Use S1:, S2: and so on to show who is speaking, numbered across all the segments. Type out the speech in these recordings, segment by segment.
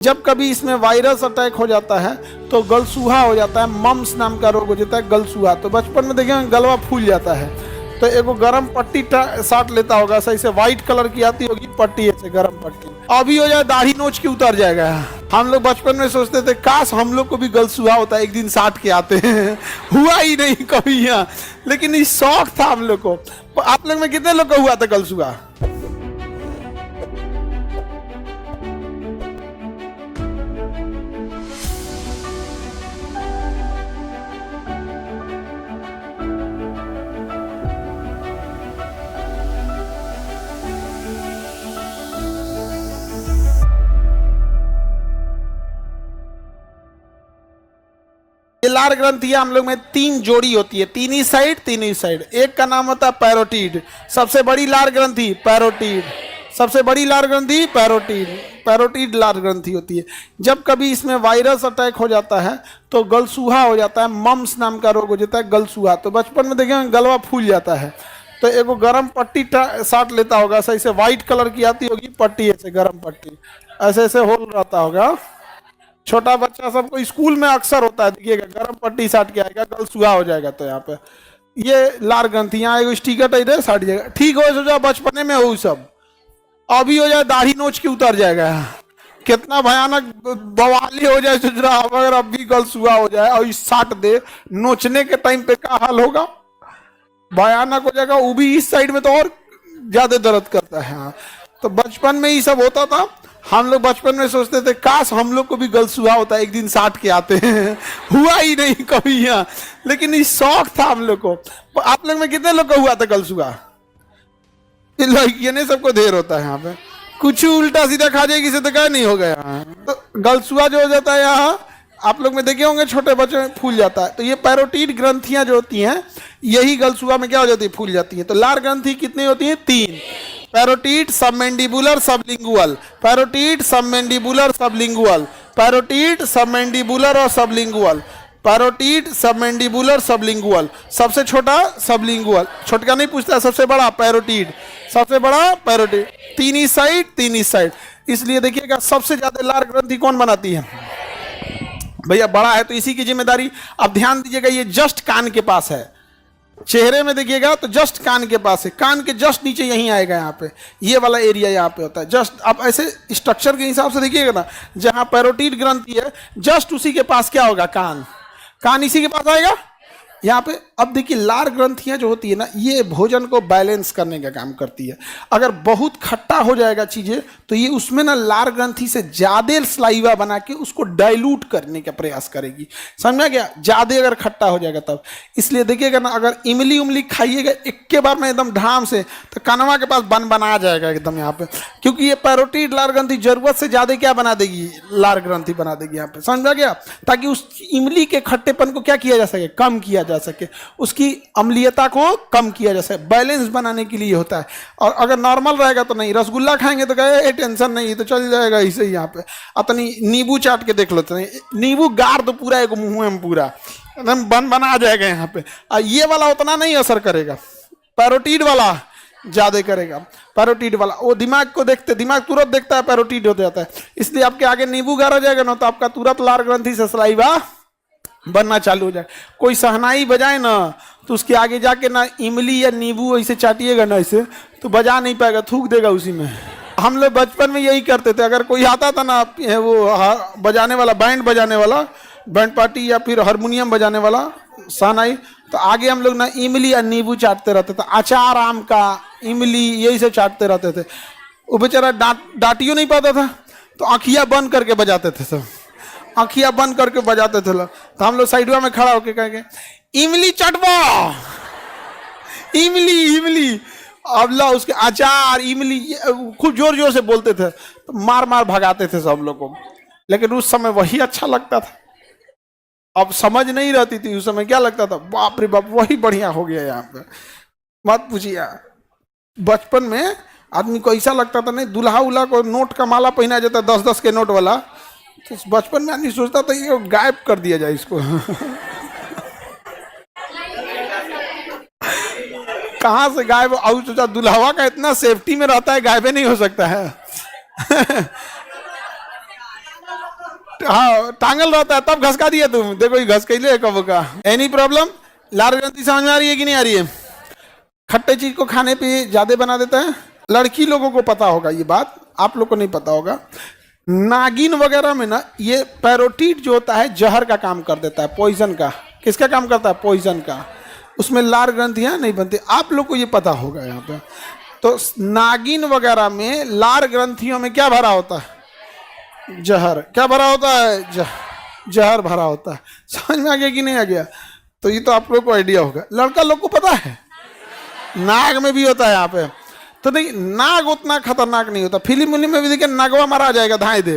S1: जब कभी इसमें वायरस अटैक हो जाता है तो गलसूहा हो जाता है, मम्स नाम का रोग हो जाता है गलसूहा। तो बचपन में देखिए गलवा फूल जाता है तो एगो गरम पट्टी साट लेता होगा, सही से व्हाइट कलर की आती होगी पट्टी, ऐसे गरम पट्टी। अभी हो जाए दाढ़ी नोच के उतर जाएगा। हम लोग बचपन में सोचते थे काश हम लोग को भी गलसूहा होता, एक दिन साट के आते हैं। हुआ ही नहीं कभी यहाँ, लेकिन ये शौक था हम लोग को। आप लोग में कितने लोग को हुआ था गलसूहा? ये लार ग्रंथियां हम लोग में तीन जोड़ी होती है, तीन ही साइड। एक का नाम होता है पैरोटीड, सबसे बड़ी लार ग्रंथि पैरोटीड, सबसे बड़ी लार ग्रंथि पैरोटीड लार ग्रंथि होती है। जब कभी इसमें वायरस अटैक हो जाता है तो गलसूहा हो जाता है, मम्स नाम का रोग हो जाता है गलसूहा। तो बचपन में देखिए गलवा फूल जाता है तो एगो गरम पट्टी साट लेता होगा, सही से व्हाइट कलर की आती होगी पट्टी, ऐसे गरम पट्टी, ऐसे ऐसे होल रहता होगा। छोटा बच्चा सबको स्कूल में अक्सर होता है, देखिएगा गरम पट्टी साट के आएगा, गलसूहा हो जाएगा। तो यहाँ पे ये लार ग्रंथि, यहाँ एगो स्टिकर टाइप साट जाएगा, ठीक हो सोचा बचपने में हो सब। अभी हो जाए दाढ़ी नोच के उतर जाएगा। कितना भयानक बवाली हो जाए सोच रहा, अगर अब भी गलसूहा हो जाए और साट दे नोचने के टाइम पे क्या हाल होगा, भयानक हो जाएगा। वो भी इस साइड में तो और ज्यादा दर्द करता है। तो बचपन में ही सब होता था। हम लोग बचपन में सोचते थे काश हम लोग को भी गलसूहा होता, एक दिन साट के आते हैं। हुआ ही नहीं कभी यहाँ, लेकिन ये शौक था हम लोग को। आप लोग में कितने लोग को हुआ था गलसूहा? लड़कियों ने सबको ढेर होता है यहाँ पे, कुछ उल्टा सीधा खा जाएगी से तो क्या नहीं हो गया। तो गलसूहा जो हो जाता है यहाँ आप लोग में देखे होंगे छोटे बच्चे में फूल जाता है। तो ये पैरोटीड ग्रंथियां जो होती हैं यही गलसूहा में क्या हो जाती है, फूल जाती है। तो लार ग्रंथि कितनी होती है? तीन। Parotid, submandibular, sublingual, parotid, submandibular, sublingual, parotid, submandibular और सबलिंगुअल, पैरोटीड, सबमेंडिबुलर, सबलिंगुअल। सबसे छोटा सबलिंगुअल, छोटका नहीं पूछता, सबसे बड़ा पैरोटीड, सबसे बड़ा पैरोटीड। तीन ही साइड। इसलिए देखिएगा सबसे ज्यादा लार ग्रंथि कौन बनाती है? भैया बड़ा है तो इसी की जिम्मेदारी। अब ध्यान दीजिएगा, ये जस्ट कान के पास है, चेहरे में देखिएगा तो जस्ट कान के पास है, कान के जस्ट नीचे यहीं आएगा, यहाँ पे ये वाला एरिया यहाँ पे होता है जस्ट। अब ऐसे स्ट्रक्चर के हिसाब से देखिएगा ना, जहाँ पैरोटीड ग्रंथि है जस्ट उसी के पास क्या होगा, कान इसी के पास आएगा यहाँ पे। अब देखिए लार ग्रंथियां जो होती है ना, ये भोजन को बैलेंस करने का काम करती है। अगर बहुत खट्टा हो जाएगा चीजें तो ये उसमें ना लार ग्रंथि से ज्यादा स्लाइवा बना के उसको डाइल्यूट करने का प्रयास करेगी, समझा गया? ज्यादा अगर खट्टा हो जाएगा तब। इसलिए देखिएगा ना, अगर इमली उमली खाइएगा एक के बार में एकदम ढाम से तो कनवा के पास बना जाएगा एकदम यहाँ पे, क्योंकि ये पैरोटीड लार ग्रंथि जरूरत से ज्यादा क्या बना देगी, लार ग्रंथि बना देगी यहाँ पे, समझा गया? ताकि उस इमली के खट्टेपन को क्या किया जा सके, कम किया जा सके, उसकी अम्लीयता को कम किया जा सके, बैलेंस बनाने के लिए होता है। और अगर नॉर्मल रहेगा तो नहीं, रसगुल्ला खाएंगे तो कहे टेंशन नहीं तो चल जाएगा इसे ही। यहाँ पे अपनी नींबू चाट के देख लो, तो नींबू गार तो पूरा एक मुंह में पूरा एकदम बना जाएगा यहाँ पे। और ये वाला उतना नहीं असर करेगा, पैरोटीड वाला ज्यादा करेगा। पैरोटीड वाला वो दिमाग को देखते, दिमाग तुरंत देखता है पैरोटीड हो जाता है, इसलिए आपके आगे नींबू गार हो जाएगा ना तो आपका तुरंत लार ग्रंथि से सलाइवा बनना चालू हो जाए। कोई सहनाई बजाए ना तो उसके आगे जाके ना इमली या नींबू ऐसे चाटिएगा ना ऐसे तो बजा नहीं पाएगा, थूक देगा उसी में। हम लोग बचपन में यही करते थे, अगर कोई आता था ना वो बजाने वाला, बैंड बजाने वाला, बैंड पार्टी या फिर हारमोनियम बजाने वाला सहनाई, तो आगे हम लोग ना इमली या नींबू चाटते रहते थे, अचार आम का इमली यही सब चाटते रहते थे। वो बेचारा डांटियो नहीं पाता था तो आँखियाँ बंद करके बजाते थे, सब आँखियाँ बंद करके बजाते थे। तो हम लोग साइडवा में खड़ा होके कहेंगे इमली चटवा, इमली अब ला उसके अचार इमली, खूब जोर जोर से बोलते थे तो मार भगाते थे सब लोग को। लेकिन उस समय वही अच्छा लगता था, अब समझ नहीं रहती थी उस समय, क्या लगता था बाप रे बाप वही बढ़िया हो गया। यहाँ पे मत पूछिए, बचपन में आदमी को ऐसा लगता था, नहीं दुल्हा उल्हा को नोट का माला पहना जाता 10-10 के नोट वाला, तो बचपन में आदमी सोचता था ये गायब कर दिया जाए इसको। कहाँ से गायब? और सोचा दुल्हवा का इतना सेफ्टी में रहता है, गायब नहीं हो सकता है। हाँ टांगल रहता है तब घसका दिया तुम, देखो ये घस कैले कब का। Any problem? लार ग्रंथि समझ में आ रही है कि नहीं आ रही है? खट्टे चीज को खाने पे ज्यादा बना देता है। लड़की लोगों को पता होगा ये बात, आप लोग को नहीं पता होगा। नागिन वगैरह में ना ये पैरोटीट जो होता है जहर का काम कर देता है, पॉइजन का। किसका काम करता है? पॉइजन का। उसमें लार ग्रंथियां नहीं बनती, आप लोग को ये पता होगा यहाँ पे। तो नागिन वगैरह में लार ग्रंथियों में क्या भरा होता है? जहर। क्या भरा होता है? जहर भरा होता है। समझ में आ गया कि नहीं आ गया? तो ये तो आप लोग को आइडिया होगा। लड़का लोग को पता है नाग में भी होता है यहाँ पे। तो नहीं, नाग उतना खतरनाक नहीं होता। फिल्म उलिम में भी देखिए नागवा मारा जाएगा धाए दे,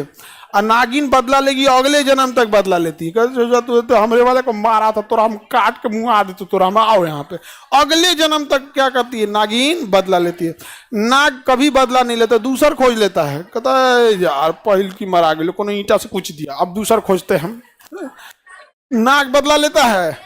S1: और नागिन बदला लेगी, अगले जन्म तक बदला लेती है। तो हमरे वाले को मारा था, तोरा हम काट के मुँह आ देते, तोरा हम आओ यहाँ पे। अगले जन्म तक क्या करती है? नागिन बदला लेती है। नाग कभी बदला नहीं लेता, दूसर खोज लेता है। कहता है यार पहल की मरा गई, को ईंटा से कुछ दिया, अब दूसर खोजते हम। नाग बदला लेता है।